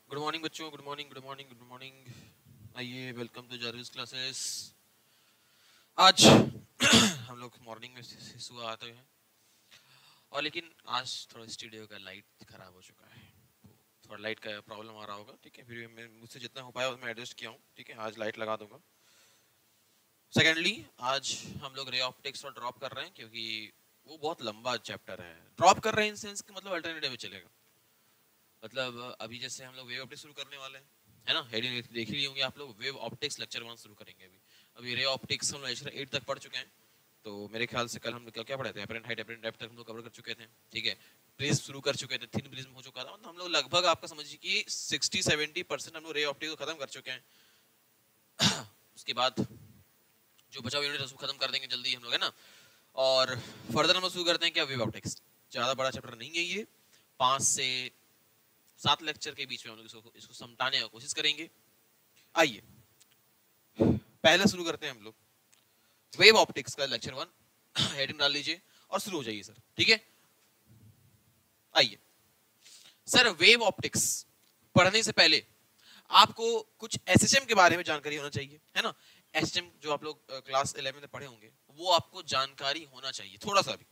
Good morning बच्चों, good morning good morning good morning. आइए, welcome to Jarvis classes. आज हम लोग मॉर्निंग में सुबह आते हैं और लेकिन आज थोड़ा स्टूडियो का लाइट खराब हो चुका है, तो थोड़ा लाइट का प्रॉब्लम आ रहा होगा। ठीक है, फिर भी मैं मुझसे जितना हो पाया मैं एडजस्ट किया हूँ। ठीक है, आज लाइट लगा दूंगा। सेकेंडली, आज हम लोग रे ऑप्टिक्स और ड्रॉप कर रहे हैं क्योंकि वो बहुत लंबा चैप्टर है। ड्रॉप कर रहे हैं इन सेंस कि मतलब अल्टरनेटिव में चलेगा। मतलब अभी जैसे हम लोग वेव ऑप्टिक्स शुरू करने वाले हैं, है ना। हेडिंग देख ही लिए होंगे आप लोग। वेव ऑप्टिक्स लेक्चर 1 शुरू करेंगे। अभी रे ऑप्टिक्स हम लेक्चर 8 तक पढ़ चुके हैं। तो मेरे ख्याल से कल हम लोग क्या पढ़े थे, एपरेंट हाइट एपरेंट डेप्थ तक हम लोग कवर कर चुके थे। ठीक है, प्रिज्म शुरू कर चुके थे, थिन प्रिज्म हो चुका था। मतलब हम लोग लगभग आपका समझिए कि 60-70% हम लोग रे ऑप्टिक्स को खत्म कर चुके हैं। उसके बाद जो बचा हुआ यूनिट उसको खत्म कर देंगे जल्दी हम लोग, है ना। और फर्दर हम लोग शुरू करते हैं क्या, वेव ऑप्टिक्स। ज्यादा बड़ा चैप्टर नहीं है ये, 5 से 7 लेक्चर के बीच में हम लोग इसको समटाने की कोशिश करेंगे। आइए पहले शुरू करते हैं हम लोग वेव ऑप्टिक्स का लेक्चर 1। हेडिंग डाल लीजिए और शुरू हो जाइए सर। ठीक है, आइए सर। वेव ऑप्टिक्स पढ़ने से पहले आपको कुछ एसएचएम के बारे में जानकारी होना चाहिए, है ना। एसएचएम जो आप लोग क्लास 11 में पढ़े होंगे वो आपको जानकारी होना चाहिए थोड़ा सा भी,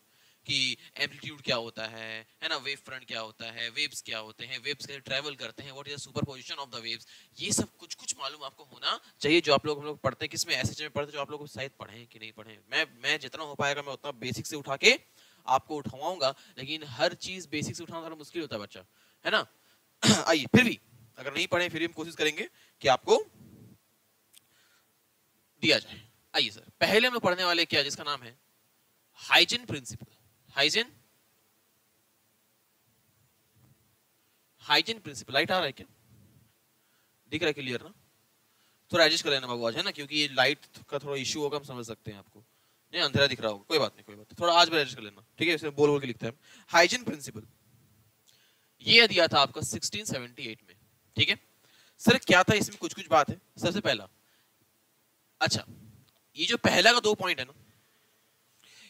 कि एम्पलीट्यूड क्या होता है ना, वेव फ्रंट क्या होता है, वेव्स क्या होते हैं, वेव्स कैसे ट्रैवल करते हैं, what is the superposition of the waves. ये सब कुछ कुछ मालूम आपको होना चाहिए, जो आप लोग हम लोग पढ़ते हैं। किसमें, एसएचएम में पढ़ते हैं, जो आप लोग शायद पढ़े हैं कि नहीं पढ़े। मैं जितना हो पाएगा मैं उतना बेसिक से उठा के आपको उठाऊंगा, लेकिन हर चीज बेसिक से उठाना थोड़ा मुश्किल होता है बच्चा, है ना। आइए, फिर भी अगर नहीं पढ़े फिर भी हम कोशिश करेंगे कि आपको दिया जाए। आइए सर, पहले हम लोग पढ़ने वाले क्या, जिसका नाम है Huygens principle. Huygens Huygens principle. Light आ रहा है क्या, दिख रहा है क्लियर ना। थोड़ा एडजस्ट कर लेना बाबू आज, है ना, क्योंकि ये लाइट का थोड़ा इशू होगा, हम समझ सकते हैं आपको। नहीं, अंधेरा दिख रहा होगा, कोई बात नहीं कोई बात नहीं, थोड़ा आज भी एडजस्ट कर लेना। ठीक है, इसे बोल बोल के लिखते हैं। हाइजन प्रिंसिपल ये दिया था आपका 1678 में। ठीक है सर, क्या था इसमें, कुछ कुछ बात है। सबसे पहला, अच्छा, ये जो पहला का 2 पॉइंट है ना,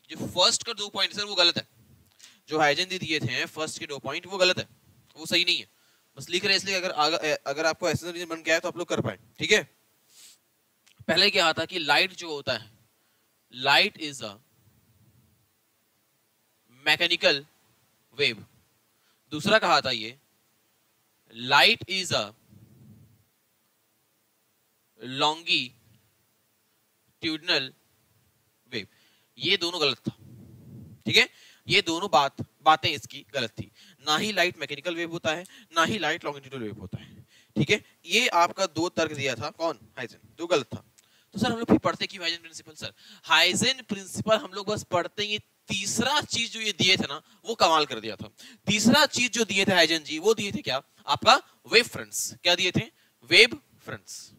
जो फर्स्ट का 2 पॉइंट सर वो गलत है। जो हाइजन दी दिए थे फर्स्ट के 2 पॉइंट वो गलत है, वो सही नहीं है। बस लिख रहे हैं इसलिए, अगर आपको ऐसा रीजन बन गया है तो आप लोग कर पाए। ठीक है, पहले क्या आता कि लाइट जो होता है, light is a mechanical wave. दूसरा कहा था ये light is a longitudinal wave. ये दोनों गलत था। ठीक है, ये दोनों बातें इसकी गलत थी। ना ही लाइट मैकेनिकल वेव होता है, ना ही लाइट लॉन्गिट्यूडनल वेव होता है। ठीक है, ये आपका 2 तर्क दिया था कौन, हाइजन, जो गलत था। तो सर हम लोग फिर पढ़ते कि Huygens principle. Sir Huygens principle हम लोग बस पढ़ते ही, तीसरा चीज जो ये दिए थे ना वो कमाल कर दिया था। तीसरा चीज जो दिए थे हाइजन जी, वो दिए थे क्या, आपका वेव फ्रंट्स। क्या दिए थे, वेव फ्रंट्स।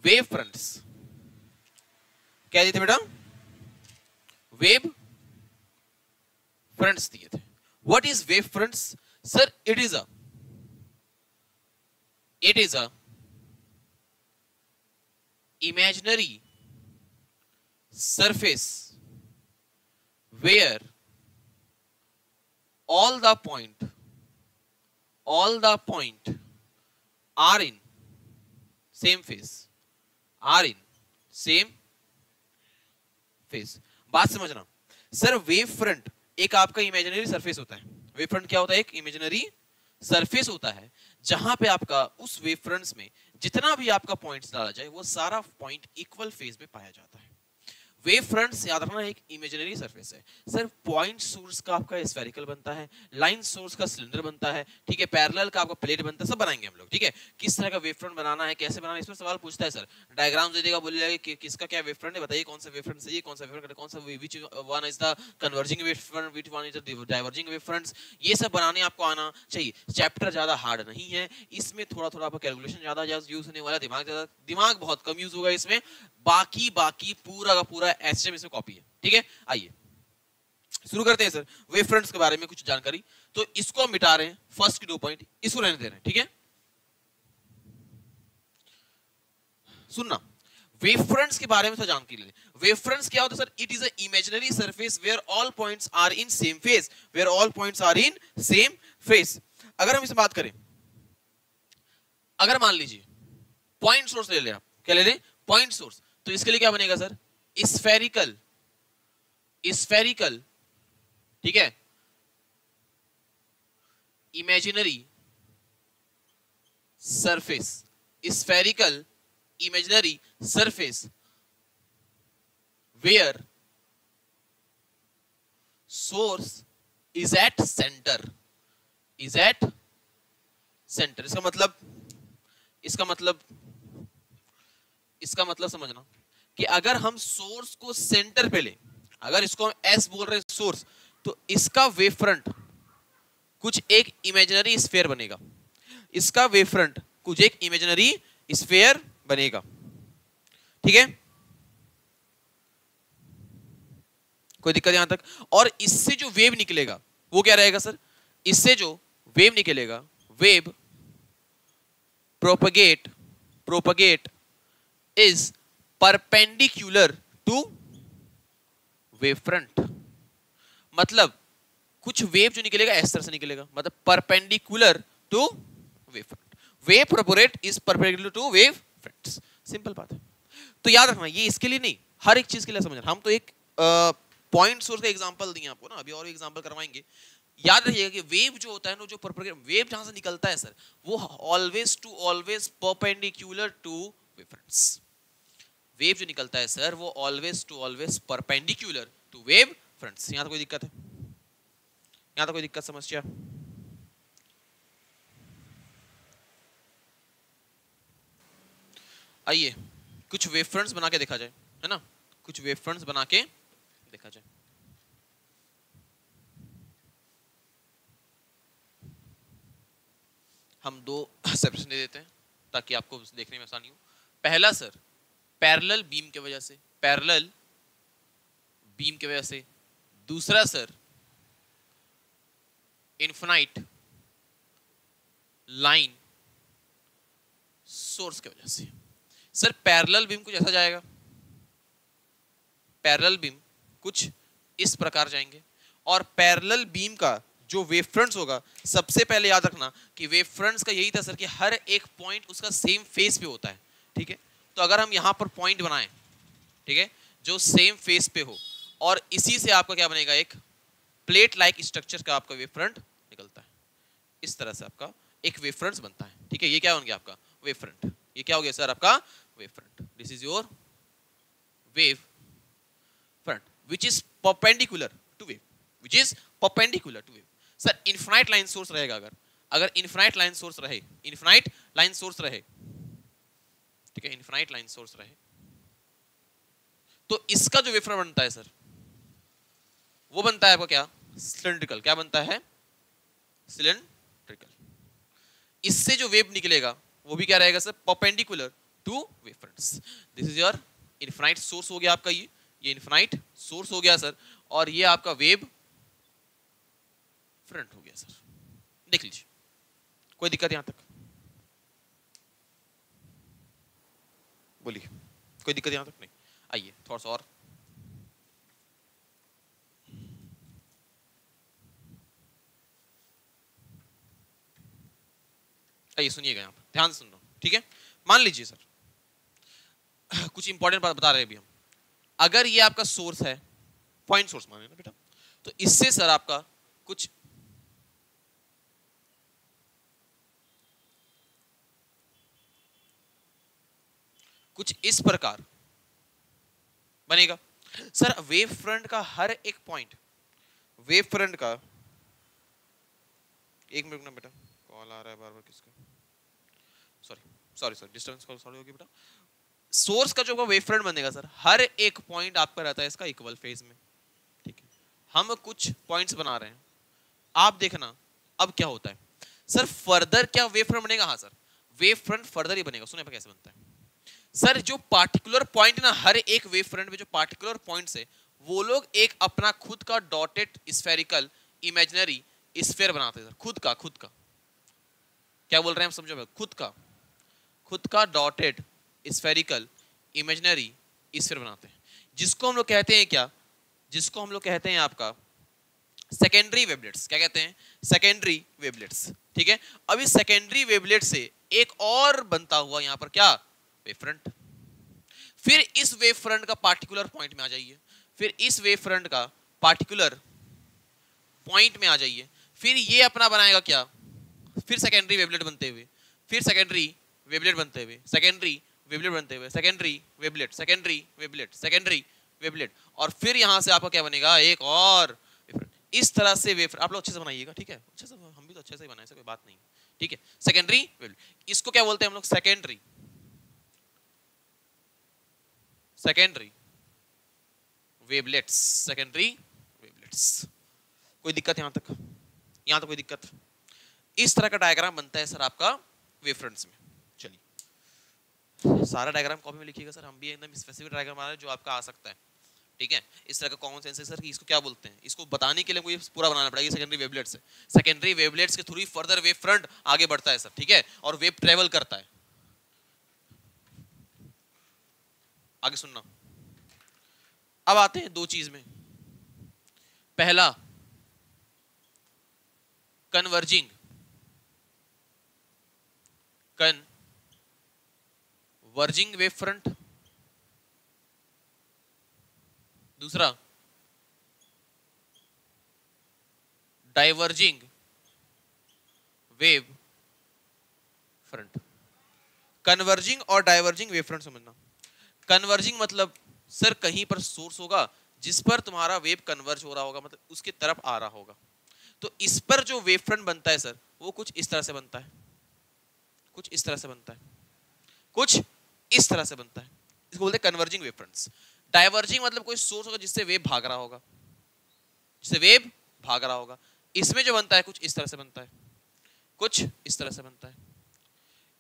वेव फ्रंट्स क्या दिए थे बेटा, वेव फ्रंट्स दिए थे। What is wave fronts sir, it is a imaginary surface where all the point are in same phase, are in same phase। बात समझना सर, वेव फ्रंट एक आपका इमेजिनरी सरफेस होता है। वेव फ्रंट क्या होता है, एक इमेजिनरी सरफेस होता है, जहां पे आपका उस वेव फ्रंट्स में जितना भी आपका पॉइंट्स डाला जाए वो सारा पॉइंट इक्वल फेज में पाया जाता है। वेव फ्रंट्स याद रखना एक इमेजिनरी सरफेस है। सर पॉइंट सोर्स का आपका स्फेरिकल बनता है, लाइन सोर्स का सिलेंडर बनता है, ठीक है, पैरेलल का आपका प्लेट बनता है, सब बनाएंगे हम लोग। ठीक है, किस तरह का वेव फ्रंट बनाना है, कैसे बनाना है, इस पर सवाल पूछता है सर। डायग्राम दे देगा, बोलेगा कि किसका क्या वेव फ्रंट है, बताइए कौन सा वेव फ्रंट सही है, कौन सा वेव फ्रंट, कौन सा which one is the converging wave front, which one is the diverging wave fronts. ये सब बनाने आपको आना चाहिए। चैप्टर ज्यादा हार्ड नहीं है, इसमें थोड़ा थोड़ा आपका कैलकुलेशन ज्यादा यूज होने वाला, दिमाग बहुत कम यूज होगा इसमें। बाकी पूरा का पूरा एसएचएम इसमें कॉपी है। ठीक है, आइए शुरू करते हैं सर। वेव फ्रंट्स के बारे में कुछ जानकारी, तो इसको मिटा रहे हैं, फर्स्ट के 2 पॉइंट इसको रहने दे रहे हैं। ठीक है, सुनना, वेव फ्रंट्स के बारे में तो जानकारी ले। वेव फ्रंट्स क्या होता है sir, it is a imaginary surface where all points are in same phase, where all points are in same phase. अगर हम इसे बात करें, अगर मान लीजिए पॉइंट सोर्स ले लें, आप क्या ले लें, पॉइंट सोर्स, तो इसके लिए क्या बनेगा सर, स्फेरिकल, स्फेरिकल, ठीक है, imaginary surface, spherical imaginary surface where source is at centre, is at centre. इसका मतलब समझना कि अगर हम सोर्स को सेंटर पे लें, अगर इसको हम एस बोल रहे हैं सोर्स, तो इसका वेव फ्रंट कुछ एक इमेजिनरी स्फीयर बनेगा, इसका वेव फ्रंट कुछ एक इमेजिनरी स्फीयर बनेगा, ठीक है, कोई दिक्कत यहां तक। और इससे जो वेव निकलेगा वो क्या रहेगा सर, इससे जो वेव निकलेगा, wave propagate is perpendicular to wave front. मतलब कुछ वेव जो निकलेगा इस तरह से निकलेगा, मतलब perpendicular to wave front, wave propagate is perpendicular to wave fronts. Simple बात है। तो याद रखना, ये इसके लिए नहीं, हर एक चीज के लिए समझना। हम तो एक पॉइंट सोर्स का एग्जांपल दिए आपको ना, अभी और एग्जांपल करवाएंगे। याद रखिएगा कि वेव जो होता है ना, जो प्रोपगेट वेव जहां से निकलता है सर, वो always to always perpendicular to wave fronts. Wave जो निकलता है सर, वो always to always perpendicular to wave fronts. यहां तो कोई दिक्कत है, यहां तो कोई दिक्कत समस्या? आइए कुछ वेव फ्रंट्स बना के देखा जाए, है ना, कुछ वेव फ्रंट्स बना के देखा जाए। हम दो सेपरेशन दे देते हैं ताकि आपको देखने में आसानी हो। पहला सर पैरेलल बीम की वजह से, पैरेलल बीम की वजह से। दूसरा सर इनफिनाइट लाइन सोर्स की वजह से। सर पैरेलल बीम कुछ ऐसा जाएगा, पैरेलल बीम कुछ इस प्रकार जाएंगे, और पैरेलल बीम का जो वेव फ्रंट्स होगा, सबसे पहले याद रखना कि वेव फ्रंट्स का यही था सर कि हर एक पॉइंट उसका सेम फेस पे होता है, ठीक है। तो अगर हम यहां पर पॉइंट बनाएं, ठीक है, जो सेम फेस पे हो, और इसी से आपका क्या बनेगा, एक प्लेट लाइक स्ट्रक्चर का आपका वेव फ्रंट निकलता है। इस तरह से आपका एक वेव फ्रंट बनता है, ठीक है। ये क्या बन गया आपका वेव फ्रंट, ये क्या हो गया सर आपका wave front. This is your wave front which is perpendicular to wave, which is perpendicular to wave. Sir infinite line source रहेगा, अगर इनफिनाइट लाइन सोर्स रहे, इनफिनाइट लाइन सोर्स रहे, ठीक है, इनफिनाइट लाइन सोर्स रहे, तो इसका जो वेव फ्रंट बनता है सर, वो बनता है आपका क्या, सिलेंड्रिकल। क्या बनता है, सिलेंड्रिकल। इससे जो वेव निकलेगा वो भी क्या रहेगा sir, perpendicular to wave fronts. This is your infinite source हो गया आपका, ये इनफिनाइट सोर्स हो गया सर, और ये आपका वेव फ्रंट हो गया सर। देख लीजिए, कोई दिक्कत यहां तक? बोलिए, कोई दिक्कत यहां तक? नहीं। आइए थोड़ा सा और, आइए सुनिएगा, यहां पर ध्यान सुन लो, ठीक है। मान लीजिए सर कुछ इंपॉर्टेंट बात बता रहे हैं अभी हम। अगर ये आपका सोर्स है, पॉइंट सोर्स माने ना बेटा, तो इससे सर आपका कुछ इस प्रकार बनेगा सर। वेव फ्रंट का हर एक पॉइंट, वेव फ्रंट का, एक मिनट ना बेटा, कॉल आ रहा है बार बार, किसका, सॉरी डिस्टर्बेंस कॉल, सॉरी होगी बेटा। सोर्स का जो वेव फ्रंट बनेगा सर, हर एक पॉइंट आपका रहता है इसका इक्वल फेज में, ठीक है। हम कुछ पॉइंट्स बना रहे हैं, आप देखना अब क्या होता है सर, फर्दर क्या वेव फ्रंट बनेगा। हाँ sir, wave front further he बनेगा। सुनिए कैसे बनता है सर, जो पार्टिकुलर पॉइंट ना, हर एक वेव फ्रंट में जो पार्टिकुलर पॉइंट्स है, वो लोग एक अपना खुद का डॉटेड स्फेरिकल इमेजिनरी स्फीयर बनाते हैं सर। खुद का क्या बोल रहे हैं हम, समझो, खुद का डॉटेड स्फेरिकल इमेजिनरी स्फीयर बनाते हैं, जिसको हम लोग कहते हैं क्या, जिसको हम लोग कहते हैं आपका सेकेंडरी वेवलेट्स। क्या कहते हैं? Secondary wavelets. ठीक है, अब इस सेकेंडरी वेवलेट से एक और बनता हुआ यहां पर क्या? Wave front. फिर इस वेव फ्रंट का पार्टिकुलर पॉइंट में आ जाइए, फिर इस वेव फ्रंट का पार्टिकुलर पॉइंट में आ जाइए, फिर ये अपना बनाएगा क्या? फिर सेकेंडरी वेवलेट बनते हुए, फिर सेकेंडरी वेवलेट बनते हुए, सेकेंडरी वेवलेट बनते हुए, secondary wavelet, secondary wavelet, secondary wavelet, और फिर यहां से आपका क्या बनेगा? एक और। इस तरह से वेव, आप लोग अच्छे से बनाइएगा, ठीक है? अच्छे से, हम भी तो अच्छे से ही बनाए, ऐसा कोई बात नहीं, ठीक है? सेकेंडरी वेवलेट, इसको क्या बोलते हैं हम लोग? Secondary, secondary wavelets, secondary wavelets. कोई दिक्कत यहां तक? यहां तो कोई दिक्कत? इस तरह का डायग्राम बनता है सर आपका वेव फ्रंट्स में। चलिए सारा डायग्राम कॉपी में लिखिएगा सर, हम भी एकदम स्पेसिफिक डायग्राम बना रहे हैं जो आपका आ सकता है, ठीक है? इस तरह का कॉमन सेंस है सर कि इसको क्या बोलते हैं, इसको बताने के लिए मुझे पूरा बनाना पड़ेगा। सेकेंडरी वेवलेट्स है, सेकेंडरी वेवलेट्स के थ्रू ही फर्दर वेव फ्रंट आगे बढ़ता है सर, ठीक है? और वेव ट्रेवल करता है। आगे सुनना। अब आते हैं दो चीज में। पहला कन्वर्जिंग, कन्वर्जिंग वेव फ्रंट, दूसरा डाइवर्जिंग वेव फ्रंट। कन्वर्जिंग और डाइवर्जिंग वेव फ्रंट समझना। कन्वर्जिंग मतलब सर कहीं पर सोर्स होगा जिस पर तुम्हारा वेव कन्वर्ज हो रहा होगा, मतलब उसकी तरफ आ रहा होगा, तो इस पर जो वेव फ्रंट बनता है सर वो कुछ इस तरह से बनता है, कुछ इस तरह से बनता है, कुछ इस तरह से बनता है। इसको बोलते हैं कन्वर्जिंग वेव फ्रंट्स। डाइवर्जिंग मतलब कोई सोर्स होगा जिससे वेव भाग रहा होगा, जिससे वेव भाग रहा होगा। इसमें जो बनता है कुछ इस तरह से बनता है, कुछ इस तरह से बनता है।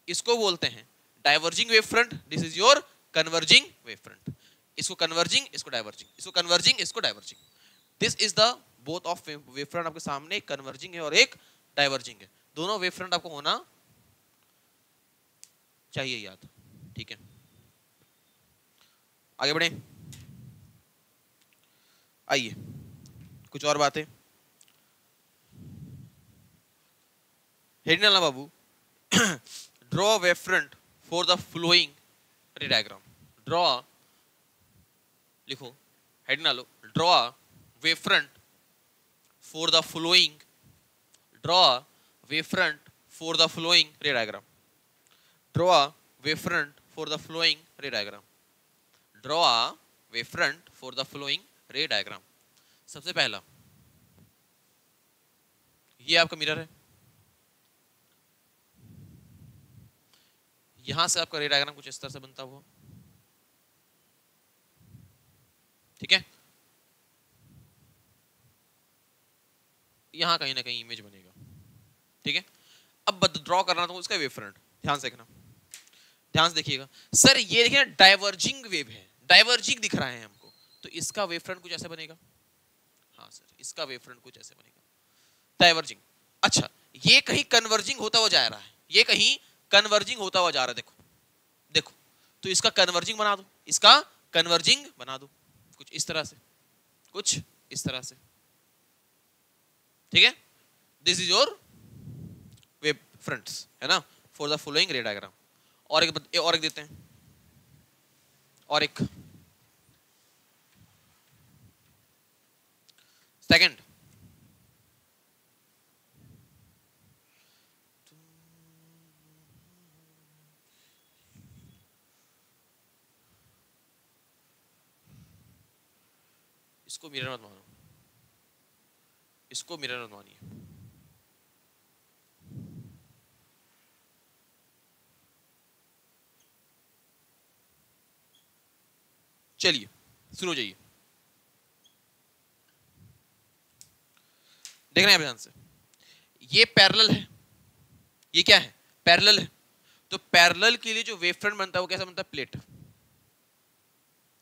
इसको बोलते हैं diverging wave front. This is your converging wave front. इसको कन्वर्जिंग, इसको डाइवर्जिंग, इसको कन्वर्जिंग, इसको diverging. This is the both of wave front. आपके सामने एक कन्वर्जिंग है और एक डाइवर्जिंग है। दोनों वेव फ्रंट आपको होना चाहिए याद, ठीक है? आगे बढ़े, आइए कुछ और बातें। हेडिंग डालना बाबू। Draw wave front for the flowing ray diagram. Draw, लिखो, हेडिंग डालो, draw wave front for the flowing, draw wave front for the flowing ray diagram, draw wave front for the flowing ray diagram, draw wave front for the flowing ray diagram. सबसे पहला ये आपका mirror है, यहां से आपका रे diagram कुछ इस तरह से बनता हुआ, ठीक है? यहां कहीं ना कहीं इमेज बनेगा, ठीक है? अब ड्रॉ करना तो उसका वेव फ्रंट, ध्यान से देखना, ध्यान से देखिएगा सर। ये देखिए डाइवर्जिंग वेव है, डाइवर्जिंग दिख रहा है हमको, तो इसका वेव फ्रंट कुछ ऐसे बनेगा। हाँ सर, इसका वेव फ्रंट कुछ ऐसे बनेगा, डाइवर्जिंग। अच्छा, ये कहीं कन्वर्जिंग होता हुआ जा रहा है, ये कहीं कन्वर्जिंग होता हुआ जा रहा है, देखो देखो, तो इसका कन्वर्जिंग बना दो, इसका कन्वर्जिंग बना दो, कुछ इस तरह से, कुछ इस तरह से, ठीक है? This is your wave fronts, है ना, फॉर द फॉलोइंग रे डायग्राम। और एक देते हैं, और एक सेकंड। इसको मिरर मत मानो, इसको मिरर मत मानिए। चलिए सुनो, जाइए, देख रहे हैं ध्यान से, ये पैरेलल है, ये क्या है? पैरेलल है। तो पैरेलल के लिए जो वेव फ्रंट बनता है वो कैसा बनता है? प्लेट।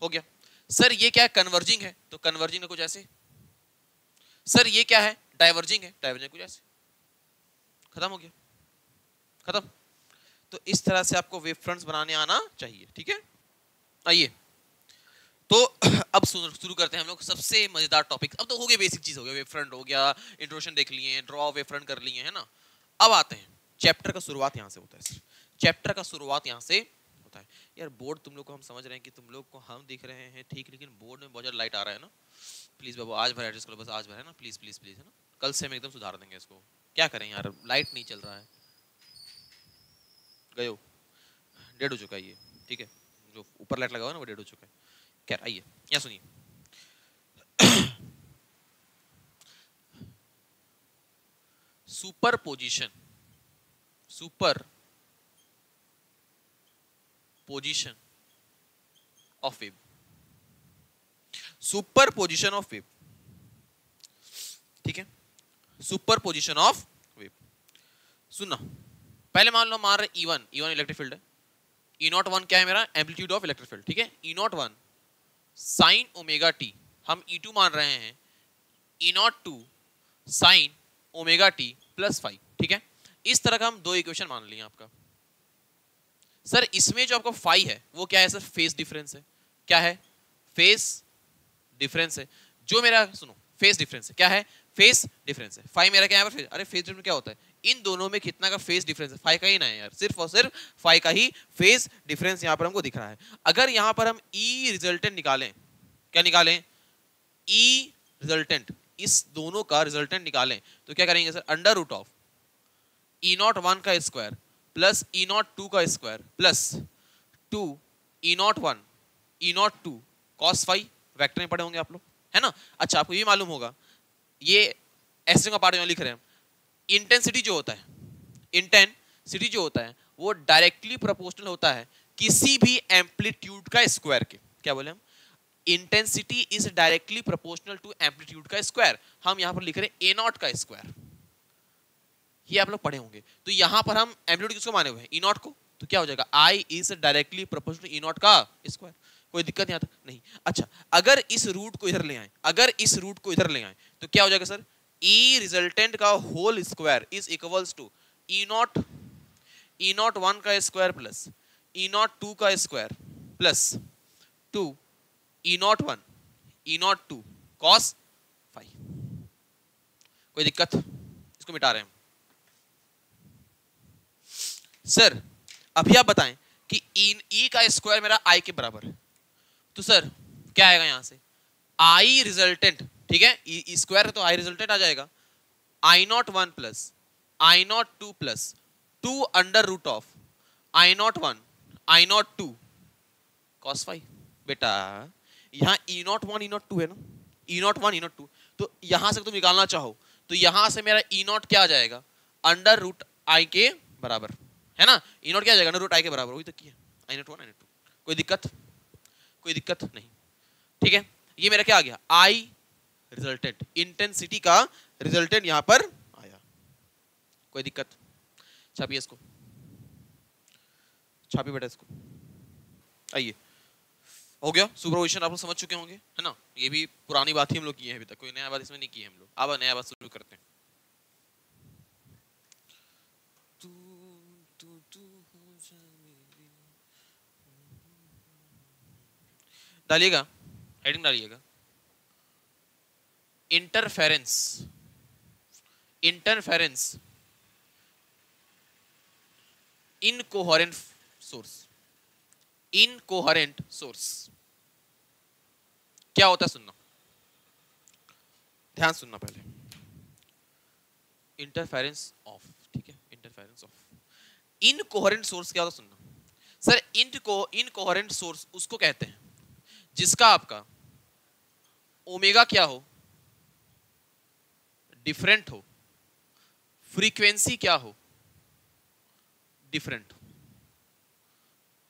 हो गया सर। ये क्या है? कन्वर्जिंग है, तो कन्वर्जिंग है कुछ ऐसे। सर ये क्या है? डाइवर्जिंग है, डाइवर्जिंग कुछ ऐसे। खत्म हो गया, खत्म। तो इस तरह से आपको वेव फ्रंट्स बनाने आना चाहिए, ठीक है? आइए, तो अब शुरू करते हैं हम लोग सबसे मजेदार टॉपिक। अब तो हो गए, बेसिक चीज हो गया, वेव फ्रंट हो गया, इंट्रोडक्शन देख लिए, ड्रॉ वेव फ्रंट कर लिए है ना। अब आते हैं चैप्टर का शुरुआत यहाँ से होता है सर, चैप्टर का शुरुआत यहाँ से होता है। यार बोर्ड तुम लोग को हम समझ रहे हैं कि तुम लोग को हम दिख रहे हैं ठीक, लेकिन बोर्ड में बहुत ज्यादा लाइट आ रहा है ना। प्लीज बाबू आज भर एडजस्ट करो, बस आज भर है ना, प्लीज प्लीज प्लीज है ना। कल से हम एकदम सुधार देंगे इसको। क्या करें यार, लाइट नहीं चल रहा है। गयो डेढ़ हो चुका है ये, ठीक है, जो ऊपर लाइट लगा हुआ है ना वो डेढ़ हो चुका है। क्या आइए यहाँ सुनिए। Super position, super position of wave, super position of wave, ठीक है, सुपर पोजिशन ऑफ वेव। सुनना, पहले मान लो हमारा E1 इलेक्ट्रिक फील्ड है, E01 क्या है मेरा, एम्पलीट्यूड ऑफ इलेक्ट्रिक फील्ड, ठीक है। E01 साइन ओमेगा टी, हम E2 मान रहे हैं, E02 sine omega T plus 5, ठीक है। इस तरह का हम दो इक्वेशन मान लिए आपका। सर इसमें जो आपका फाई है वो क्या है सर, फेज डिफरेंस है। क्या है, फेज डिफरेंस है। जो मेरा सुनो फेज डिफरेंस है, क्या है, फेज डिफरेंस है। फाई मेरा क्या है, अरे फेज डिफरेंस क्या होता है, इन दोनों में कितना का फेज डिफरेंस है, फाई का ही ना है यार, सिर्फ और सिर्फ फाई का ही फेज डिफरेंस यहाँ पर हमको दिख रहा है। अगर यहाँ पर हम ई रिजल्टेंट निकालें, क्या निकालें, ई रिजल्टेंट, इस दोनों का रिजल्टेंट निकालें तो क्या करेंगे sir, under root of E01 का स्क्वायर प्लस E02 का square plus 2 E01 E02 cos phi, vector में पढ़े होंगे आप लोग है ना। अच्छा आपको ये मालूम होगा, ये ऐसे का पार्ट यहाँ लिख रहे हैं, इंटेंसिटी जो होता है, इंटेंसिटी जो होता है वो डायरेक्टली प्रोपोर्शनल होता है किसी भी एम्पलीट्यूड का स्क्वायर के। क्या बोले हम, intensity is directly proportional to amplitude का स्क्वायर। हम यहाँ पर लिख रहे हैं A0 का स्क्वायर, ये आप लोग पढ़े होंगे। तो यहाँ पर हम एम्पलीट्यूड किसको माने हुए हैं, E0 को, तो क्या हो जाएगा, I is directly proportional to E0 का स्क्वायर। कोई दिक्कत यहाँ तक नहीं। अच्छा अगर इस रूट को इधर ले आए, अगर इस रूट को इधर ले आए तो क्या हो जाएगा सर, E रिजल्टेंट का whole square is equals to E01 का स्क्वायर प्लस E02 का square plus 2 E01 E02 cos phi. कोई दिक्कत, इसको मिटा रहे हैं सर। अभी आप बताएं कि ई का स्क्वायर मेरा आई के बराबर है, तो सर क्या आएगा यहां से, आई रिजल्टेंट, ठीक है, ई स्क्वायर है तो आई रिजल्टेंट आ जाएगा, I01 plus I02 plus 2 under root of I01 I02 cos phi. बेटा यहाँ E01 E02 है ना, E01 E02, तो यहां से तुम निकालना चाहो तो यहां से मेरा E0 क्या आ जाएगा, अंडर रूट आई के बराबर है ना। E0 क्या आ जाएगा, अंडर रूट आई के बराबर, वही तो किया, I01 I02। कोई दिक्कत, कोई दिक्कत नहीं, ठीक है। ये मेरा क्या आ गया, आई रिजल्टेंट, इंटेंसिटी का रिजल्टेंट यहां पर आया। कोई दिक्कत, छापिए इसको, छापिए बेटा इसको। आइए, हो गया सुपरपोजिशन, आप लोग समझ चुके होंगे है ना। ये भी पुरानी बात ही हम लोग की है, अभी तक कोई नया बात इसमें नहीं की है हम लोग। अब नया बात शुरू करते हैं। डालिएगा, हेडिंग डालिएगा, interference, interference incoherent source, incoherent source क्या होता है, सुनना, ध्यान सुनना पहले। इंटरफेरेंस ऑफ, ठीक है, इंटरफेरेंस ऑफ, इनकोहेरेंट सोर्स क्या होता है, सुनना सर। इनकोहेरेंट सोर्स उसको कहते हैं जिसका आपका ओमेगा क्या हो, डिफरेंट हो, फ्रीक्वेंसी क्या हो, डिफरेंट हो।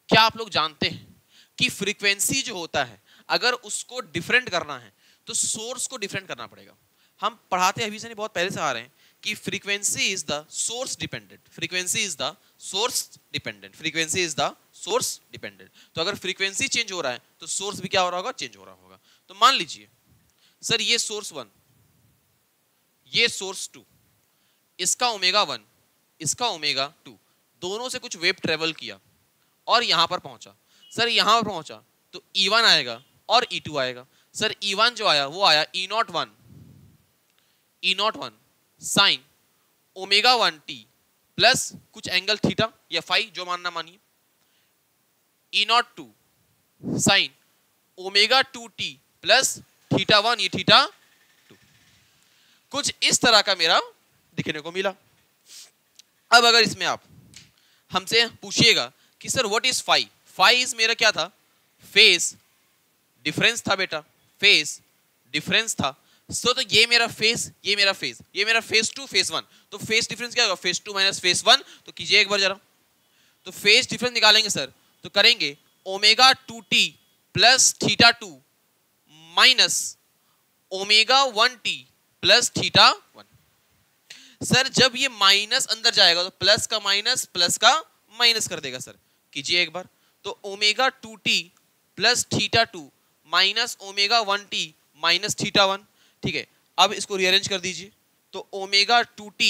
क्या आप लोग जानते हैं कि फ्रीक्वेंसी जो होता है अगर उसको डिफरेंट करना है तो सोर्स को डिफरेंट करना पड़ेगा। हम पढ़ाते अभी से नहीं, बहुत पहले से आ रहे हैं कि frequency is the source dependent, frequency is the source dependent, frequency is the source dependent. तो अगर फ्रीक्वेंसी चेंज हो रहा है तो सोर्स भी क्या हो रहा होगा, चेंज हो रहा होगा। तो मान लीजिए सर ये सोर्स 1, ये सोर्स 2, इसका ओमेगा 1, इसका ओमेगा 2, दोनों से कुछ वेव ट्रेवल किया और यहां पर पहुंचा। सर यहां पर पहुंचा तो E1 आएगा और E2 आएगा। सर E1 जो आया वो आया E01 sine omega 1t plus कुछ एंगल थीटा या फाई जो मानना मानिए, E02 sine omega 2t plus θ1 ये θ2, कुछ इस तरह का मेरा दिखने को मिला। अब अगर इसमें आप हमसे पूछिएगा कि sir what is phi, phi is मेरा क्या था, फेज डिफरेंस था बेटा, फेज डिफरेंस था। तो ये मेरा फेज, ये मेरा फेज, ये मेरा फेज 2 फेज 1, तो फेज डिफरेंस क्या होगा, फेज 2 माइनस फेज 1। तो कीजिए एक बार जरा, तो फेज डिफरेंस निकालेंगे सर, तो करेंगे omega 2t plus θ2 minus omega 1t plus θ1। Sir जब ये माइनस अंदर जाएगा तो प्लस का माइनस कर देगा सर। कीजिए एक बार, तो omega 2t plus θ2 minus omega 1t minus θ1। ठीक है, अब इसको रीअरेंज कर दीजिए, तो omega 2t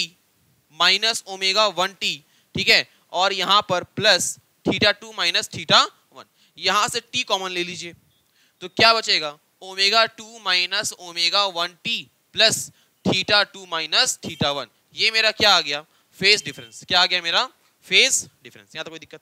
minus omega 1t, ठीक है, और यहां पर प्लस θ2 माइनस θ1, यहां से t कॉमन ले लीजिए, तो क्या बचेगा, omega 2 minus omega 1t plus θ2 minus θ1। ये मेरा क्या आ गया, फेज डिफरेंस। क्या आ गया मेरा, फेज डिफरेंस। यहां तो कोई दिक्कत,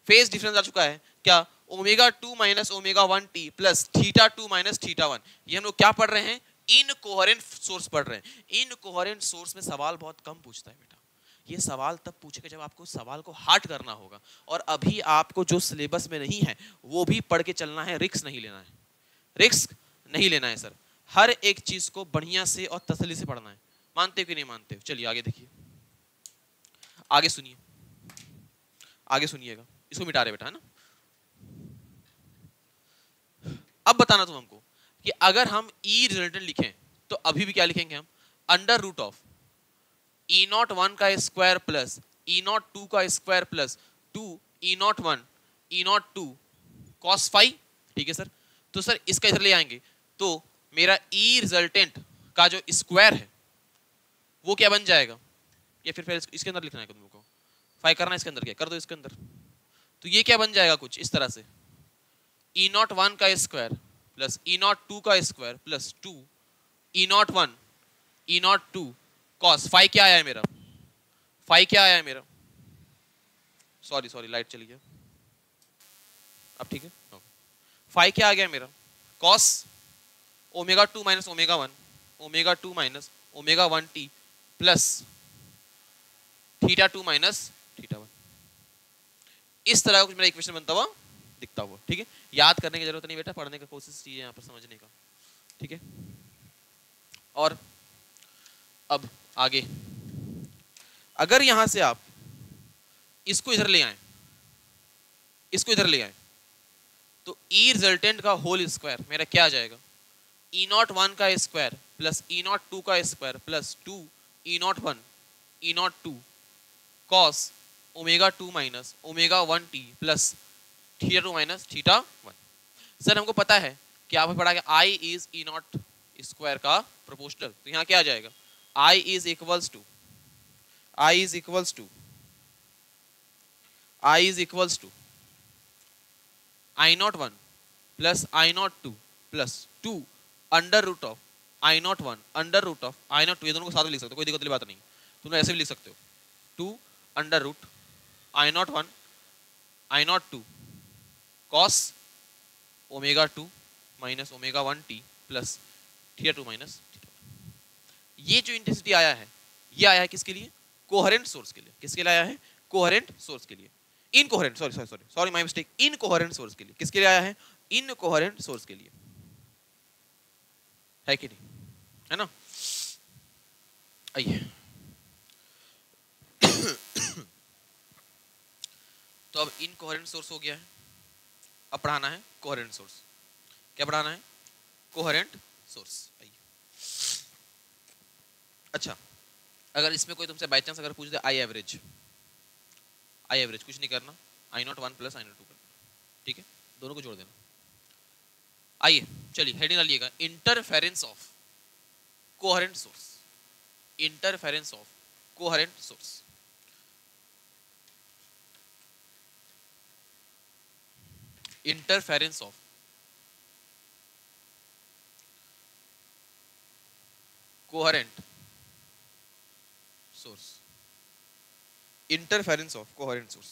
फेज डिफरेंस आ चुका है क्या, omega 2 minus omega 1t plus θ2 minus θ1। ये हम लोग क्या पढ़ रहे हैं, इनकोहेरेंट सोर्स पढ़ रहे हैं। इनकोहेरेंट सोर्स में सवाल बहुत कम पूछता है बेटा, ये सवाल तब पूछेगा जब आपको सवाल को हार्ड करना होगा, और अभी आपको जो सिलेबस में नहीं है वो भी पढ़ के चलना है, रिस्क नहीं लेना है, रिस्क नहीं लेना है सर। हर एक चीज को बढ़िया से और तसल्ली से पढ़ना है। मानते हो कि नहीं मानते हो, चलिए आगे देखिए, आगे सुनिए, आगे सुनिएगा, इसको मिटा रहे बेटा है ना। अब बताना तुम हमको कि अगर हम ई रिजल्टेंट लिखें तो अभी भी क्या लिखेंगे हम, अंडर रूट ऑफ E01 का स्क्वायर प्लस E02 का square plus 2 E01 E02 cos phi. ठीक है सर, तो सर इसका इधर ले आएंगे तो मेरा ई रिजल्टेंट का जो स्क्वायर है वो क्या बन जाएगा, या फिर इसके अंदर लिखना है तुमको, फाई करना है इसके अंदर, क्या कर दो इसके अंदर, तो ये क्या बन जाएगा कुछ इस तरह से, E01 का स्क्वायर प्लस E02 का square plus 2 E01 E02 cos phi क्या आया है मेरा, फाई क्या आया है मेरा, सॉरी लाइट चली गया, अब ठीक है, फाई क्या आ गया मेरा, cos omega 2 minus omega 1 omega 2 minus omega 1t plus θ2 minus θ1। इस तरह का कुछ मेरा इक्वेशन बनता हुआ दिखता हुआ। ठीक है, याद करने की जरूरत नहीं बेटा, पढ़ने का कोशिश कीजिए यहाँ पर समझने का। ठीक है, और अब आगे अगर यहां से आप इसको इधर ले आए, इसको इधर ले आए, तो ई रिजल्टेंट का होल स्क्वायर मेरा क्या आ जाएगा, E01 का स्क्वायर प्लस E02 का square plus 2 E01 E02 cos omega 2 minus omega 1t plus θ2 minus θ1। Sir हमको पता है कि आपने पढ़ा कि I इज E0 स्क्वायर का प्रोपोर्शनल, तो यहाँ क्या आ जाएगा, I is equals to I01 plus I02 plus 2 under root of I01 under root of I02, ये दोनों को साथ में लिख सकते हो, कोई दिक्कत वाली बात नहीं, तुम ऐसे भी लिख सकते हो, 2 under root I01 I02 cos omega 2 minus omega 1t plus θ2 minus θ1। ये जो इंटेंसिटी आया है ये आया है किसके लिए, कोहेरेंट सोर्स के लिए। किसके लिए आया है, कोहेरेंट सोर्स के लिए, incoherent, sorry my mistake, incoherent source के लिए। किसके लिए आया है, इनकोहेरेंट सोर्स के लिए, है कि नहीं, है ना। आइए तो अब इनकोहेरेंट सोर्स हो गया है, अब पढ़ाना है कोहेरेंट सोर्स। क्या पढ़ाना है, कोहेरेंट सोर्स। आइए, अच्छा अगर इसमें कोई तुमसे बाय चांस अगर पूछ दे आई एवरेज कुछ नहीं करना, I01 प्लस I02 करना, ठीक है, दोनों को जोड़ देना। आइए चलिए हेडिंग डालिएगा, interference of coherent source, interference of coherent source. Interference of coherent source, interference of coherent source.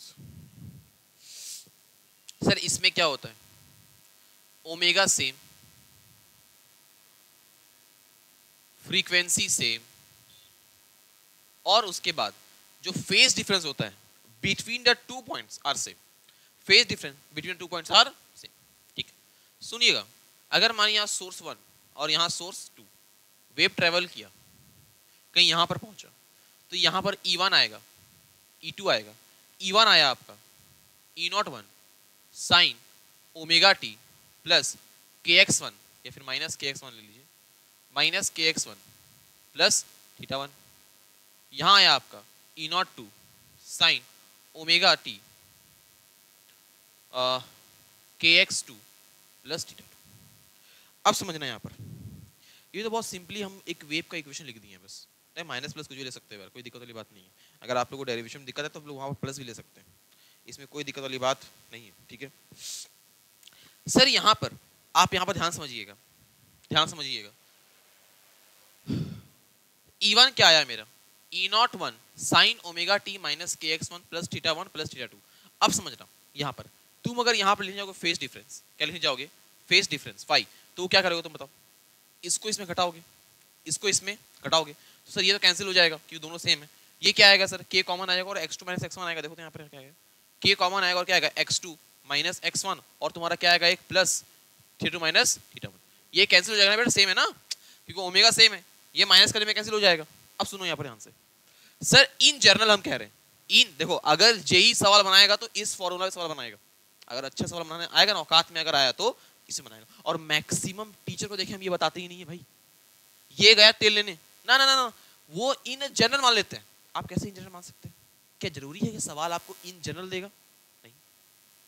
Sir इसमें क्या होता है, ओमेगा सेम, फ्रीक्वेंसी सेम, और उसके बाद जो फेज डिफरेंस होता है between the two points are same. Phase difference between two points are same. ठीक है, सुनिएगा, अगर मान यहाँ सोर्स 1 और यहाँ सोर्स 2 वेव ट्रेवल किया, कहीं यहाँ पर पहुंचा, तो यहाँ पर E1 आएगा, E2 आएगा। E1 आया आपका E01 sine omega T plus kx1, या फिर माइनस kx1 ले लीजिए, माइनस kx1 प्लस थीटा 1। यहाँ आया आपका E02 sine omega T kx2 plus theta 2। अब समझना यहाँ पर, ये तो बहुत सिंपली हम एक वेव का इक्वेशन लिख दिए हैं बस। माइनस प्लस कुछ भी ले सकते हैं, कोई दिक्कत वाली बात नहीं है। अगर आप लोग को डेरिवेशन में दिक्कत है तो आप लोग वहाँ पर प्लस भी ले सकते हैं, इसमें कोई दिक्कत वाली बात नहीं है। ठीक है सर, यहाँ पर आप यहाँ पर ध्यान समझिएगा, ध्यान समझिएगा। E1 क्या आया मेरा, E01 sine omega T minus kx1 plus theta 1 plus theta 2। अब समझना, यहाँ पर तुम अगर यहाँ पर लिखने जाओगे फेज डिफरेंस, क्या लिखने जाओगे, फेज डिफरेंस फाई, तो क्या करोगे तुम बताओ, इसको इसमें घटाओगे, इसको इसमें घटाओगे, तो सर ये तो कैंसिल हो जाएगा क्योंकि दोनों सेम है। ये क्या आएगा सर, k कॉमन आएगा और x2 माइनस x1 आएगा। देखो तो यहाँ पर क्या आएगा, k कॉमन आएगा और क्या आएगा x2 माइनस x1, और तुम्हारा क्या आएगा एक प्लस थीटा 2 माइनस थीटा 1। ये कैंसिल हो जाएगा ना बेटा, सेम है ना, क्योंकि ओमेगा सेम है, ये माइनस करने में कैंसिल हो जाएगा। अब सुनो यहाँ पर ध्यान से, सर इन जनरल हम कह रहे हैं, इन देखो अगर जेई सवाल बनाएगा तो इस फॉर्मूला से सवाल बनाएगा, अगर अच्छा सवाल बनाने आएगा ना, औकात में अगर आया तो इसे बनाएगा। और मैक्सिमम टीचर को देखे हम ये बताते ही नहीं है भाई, ये गया तेल लेने, ना ना ना ना, वो इन जनरल मान लेते हैं। आप कैसे इन जनरल मान सकते हैं, क्या जरूरी है कि सवाल आपको इन जनरल देगा, नहीं,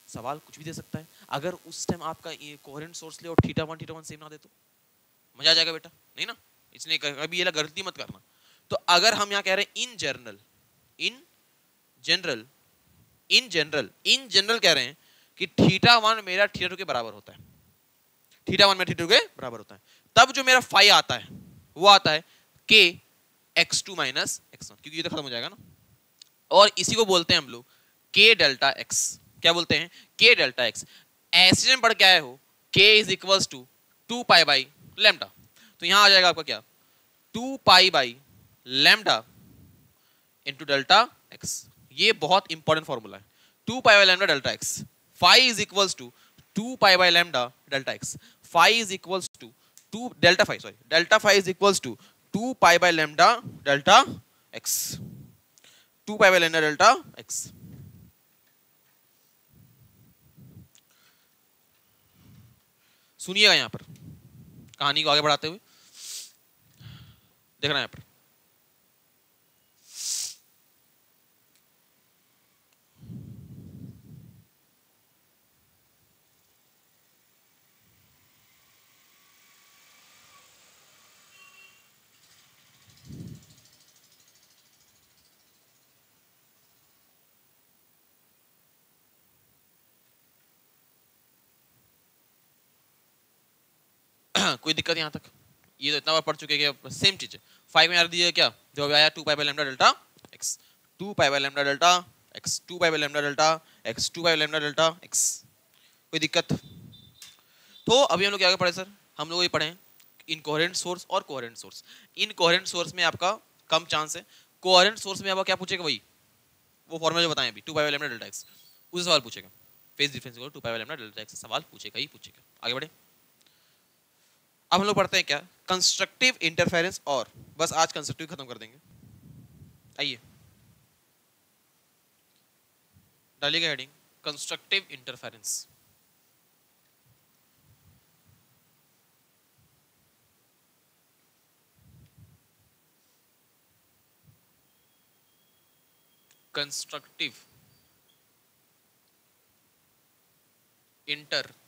सवाल कुछ भी दे सकता है। अगर उस टाइम आपका कोहेरेंट सोर्स ले और थीटा 1 सेम ना दे तो मजा आ जाएगा बेटा, नहीं ना, इसलिए कभी ये गलती मत करना। तो अगर हम यहाँ कह रहे हैं in general, in general, in general, in general कह रहे हैं कि थीटा 1 मेरा थीटा 2 के बराबर होता है, थीटा 1 मेरा थीटा 2 के बराबर होता है, तब जो मेरा फाई आता है वो आता है k x2 माइनस x1, क्योंकि ये तो खत्म हो जाएगा ना, और इसी को बोलते हैं हम लोग k डेल्टा x। क्या बोलते हैं, k डेल्टा x। ऐसे में पढ़ के आए हो k is equals to 2 pi by lambda, तो यहां आ जाएगा आपका क्या, 2 pi by lambda into delta x। ये बहुत इंपॉर्टेंट फॉर्मूला है, 2 pi by lambda delta x। Phi is equals to 2 pi by lambda delta x। Phi is equals to 2 delta phi, sorry delta phi is equals to 2 pi by lambda delta x, 2 pi by lambda delta x। सुनिएगा यहाँ पर कहानी को आगे बढ़ाते हुए, देखना यहाँ पर कोई दिक्कत यहाँ तक, ये तो इतना बार पढ़ चुके हैं कि सेम चीज है। 5 में यार दिया क्या, जो आया 2 pi by lambda delta x, 2 pi by lambda delta x, 2 pi by lambda delta x, 2 pi by lambda delta x। कोई दिक्कत, तो अभी हम लोग क्या आगे पढ़े सर, हम लोग ये पढ़े इनकोहेरेंट सोर्स और कोहेरेंट सोर्स। इनकोहेरेंट सोर्स में आपका कम चांस है, कोहेरेंट सोर्स में आपका क्या पूछेगा, वही वो फॉर्मूला जो बताएं अभी, 2 pi by lambda delta x, उसे सवाल पूछेगा, फेज डिफरेंस को 2 pi by lambda delta x सवाल पूछेगा ही पूछेगा। आगे बढ़े, अब हम लोग पढ़ते हैं क्या, कंस्ट्रक्टिव इंटरफेरेंस, और बस आज कंस्ट्रक्टिव खत्म कर देंगे। आइए डालिएगा heading constructive interference. Constructive interference.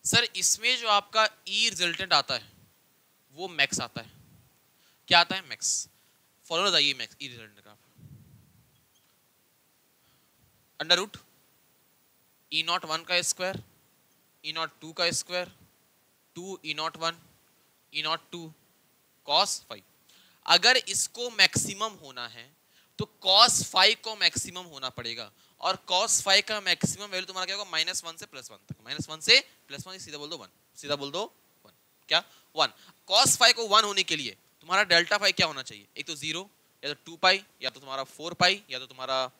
Sir इसमें जो आपका ई रिजल्टेंट आता है वो मैक्स आता है, क्या आता है, मैक्स। फॉर्मूला बताइए मैक्स ई रिजल्टेंट का, अंडर रूट E01 का स्क्वायर, E02 का square 2 E01 E02 cos phi. अगर इसको मैक्सिमम होना है तो cos फाई को मैक्सिमम होना पड़ेगा, और cos फाई का मैक्सिमम वैल्यू तुम्हारा क्या होगा, -1 से +1 तक। -1 से +1, सीधा बोल दो 1, सीधा बोल दो 1। क्या 1? cos फाई को 1 होने के लिए तुम्हारा डेल्टा फाई क्या होना चाहिए, एक तो 0 या तो 2 पाई या तो तुम्हारा 4 पाई या तो तुम्हारा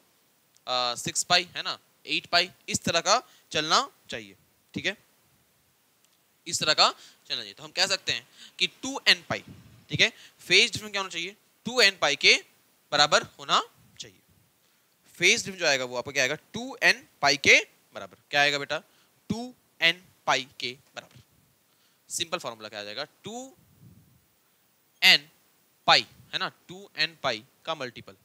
6 पाई है ना, 8 पाई, इस तरह का चलना चाहिए। ठीक है, इस तरह का चलना चाहिए। तो हम कह सकते हैं कि 2n पाई, ठीक है, फेज डिफरेंस क्या होना चाहिए, 2n पाई के बराबर होना चाहिए। फेज डिफरेंस जो आएगा वो आपका क्या आएगा, 2n पाई के बराबर। क्या आएगा बेटा, 2n पाई के बराबर। सिंपल फॉर्मूला क्या आ जाएगा, 2n पाई है ना, 2n पाई का मल्टीपल,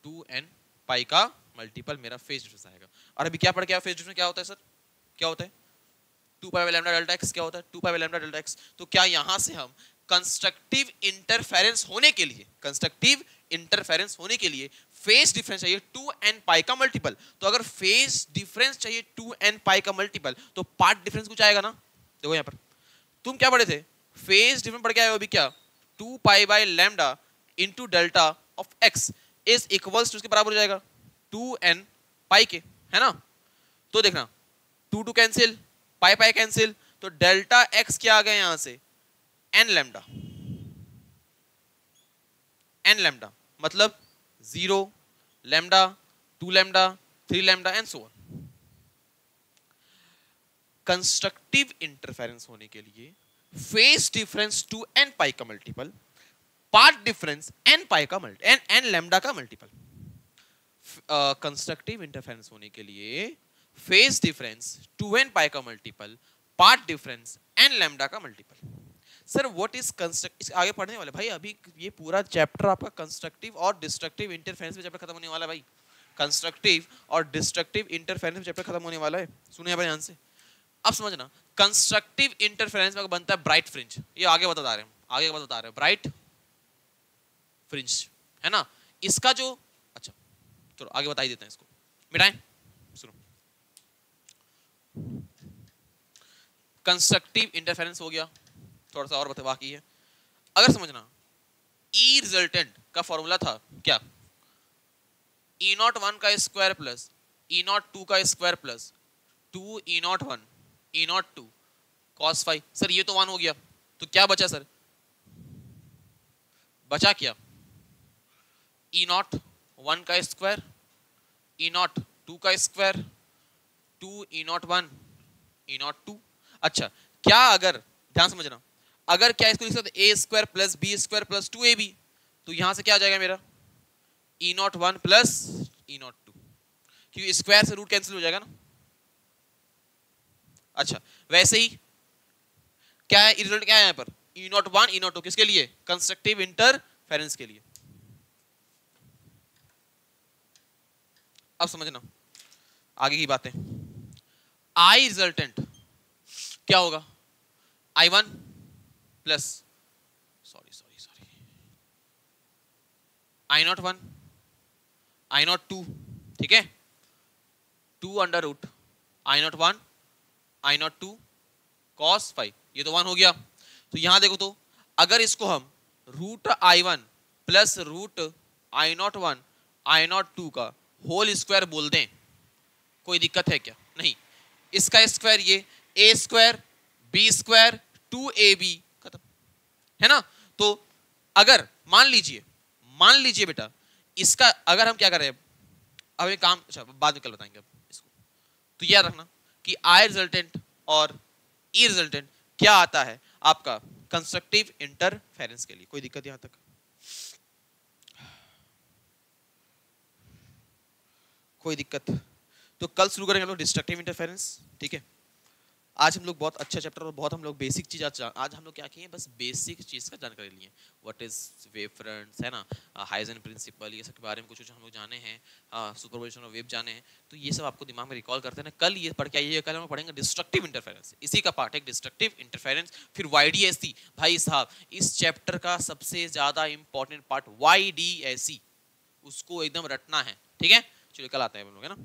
2n पाई का मल्टीपल मेरा फेज डिफरेंस आएगा। और अभी क्या पढ़ के आया, फेज डिफरेंस क्या होता है सर, क्या होता है, 2 pi by lambda delta x। क्या होता है, 2 pi by lambda delta x। तो क्या यहां से हम कंस्ट्रक्टिव इंटरफेरेंस होने के लिए, कंस्ट्रक्टिव इंटरफेरेंस होने के लिए फेज डिफरेंस चाहिए 2n पाई का मल्टीपल। तो अगर फेज डिफरेंस चाहिए 2n पाई का मल्टीपल तो पार्ट डिफरेंस कुछ आएगा ना। देखो यहां पर तुम क्या पढ़े थे, फेज डिफरेंस पढ़ के आए हो अभी, क्या 2 pi by lambda into delta of x is equals to, उसके बराबर हो जाएगा 2n पाई के, है ना। तो देखना 2 2 कैंसिल, पाई पाई कैंसिल, तो डेल्टा x क्या आ गया यहां से, n लैम्डा, n लैम्डा मतलब 0 lambda, 2 lambda, 3 lambda and so on. Constructive interference होने के लिए फेज डिफरेंस 2n पाई का multiple, path difference n pi का n लैम्डा का मल्टीपल। कंस्ट्रक्टिव इंटरफेरेंस होने के लिए फेज डिफरेंस 2n पाई का multiple, path difference n lambda का multiple. Sir what is construct, आगे पढ़ने वाले भाई, अभी ये पूरा चैप्टर आपका कंस्ट्रक्टिव और डिस्ट्रक्टिव इंटरफेरेंस में चैप्टर खत्म होने वाला है भाई। कंस्ट्रक्टिव और डिस्ट्रक्टिव इंटरफेरेंस में चैप्टर खत्म होने वाला है, सुनिए भाई ध्यान से। अब समझना, कंस्ट्रक्टिव इंटरफेरेंस में बनता है ब्राइट फ्रिंज, ये आगे बता रहे हैं, आगे बता रहे हैं, ब्राइट फ्रिंज है ना। इसका जो, अच्छा चलो आगे बता ही देते हैं इसको, मिटाएं, सुनो। कंस्ट्रक्टिव इंटरफेरेंस हो गया, थोड़ा सा और बता बाकी है। अगर समझना, ई रिजल्टेंट का फॉर्मूला था क्या, E01 का स्क्वायर प्लस E02 का square plus 2 E01 E02 cos phi. Sir ये तो 1 हो गया, तो क्या बचा सर, बचा क्या, E01 का स्क्वायर, E02 का स्क्वायर, 2 E01 E02। अच्छा क्या, अगर ध्यान समझना, अगर क्या इसको लिख सकते a square plus b square plus 2ab, तो यहां से क्या आ जाएगा मेरा E01 प्लस E02, क्योंकि स्क्वायर से रूट कैंसिल हो जाएगा ना। अच्छा वैसे ही क्या है, रिजल्ट क्या है यहां पर, E01 E02 किसके लिए, कंस्ट्रक्टिव इंटरफेरेंस के लिए। अब समझना आगे की बातें, आई रिजल्टेंट क्या होगा, I1 प्लस I01 I02, ठीक है, 2 under root I01 I02 cos phi, ये तो 1 हो गया। तो यहां देखो, तो अगर इसको हम root I1 plus root I01 I02 का होल स्क्वायर बोल दें, कोई दिक्कत है क्या, नहीं। इसका स्क्वायर ये a square b square 2ab खत्म, है ना। तो अगर मान लीजिए बेटा, इसका अगर हम क्या करें, अब एक काम, अच्छा बाद में कल बताएंगे अब इसको। तो याद रखना कि आई रिजल्टेंट और ई रिजल्टेंट क्या आता है आपका कंस्ट्रक्टिव इंटरफेरेंस के लिए, कोई दिक्कत यहां तक, कोई दिक्कत। तो कल शुरू करेंगे हम लोग डिस्ट्रक्टिव इंटरफेरेंस, ठीक है। आज हम लोग बहुत अच्छा चैप्टर और बहुत हम लोग बेसिक चीज आज हम लोग क्या किए, बस बेसिक चीज का जानकारी लिए, व्हाट इज वेव फ्रंट्स है ना, हाइजेन प्रिंसिपल, ये सब के बारे में कुछ हम लोग जाने हैं, सुपरपोजिशन ऑफ वेव जाने हैं। तो ये सब आपको दिमाग में रिकॉल करते हैं, कल ये पढ़ के आइए, कल हम पढ़ेंगे डिस्ट्रक्टिव इंटरफेरेंस, इसी का पार्ट है डिस्ट्रक्टिव इंटरफेरेंस। फिर YDSC, भाई साहब इस चैप्टर का सबसे ज्यादा इंपॉर्टेंट पार्ट YDSC, उसको एकदम रटना है, ठीक है। चलिए कल आते हैं हम लोग, है ना।